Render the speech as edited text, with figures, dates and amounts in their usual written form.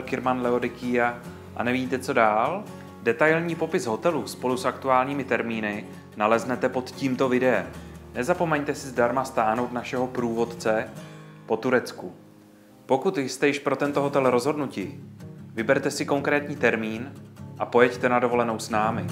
Kirman Laodicea a nevíte, co dál? Detailní popis hotelu spolu s aktuálními termíny naleznete pod tímto videem. Nezapomeňte si zdarma stáhnout našeho průvodce po Turecku. Pokud jste již pro tento hotel rozhodnutí, vyberte si konkrétní termín a pojeďte na dovolenou s námi.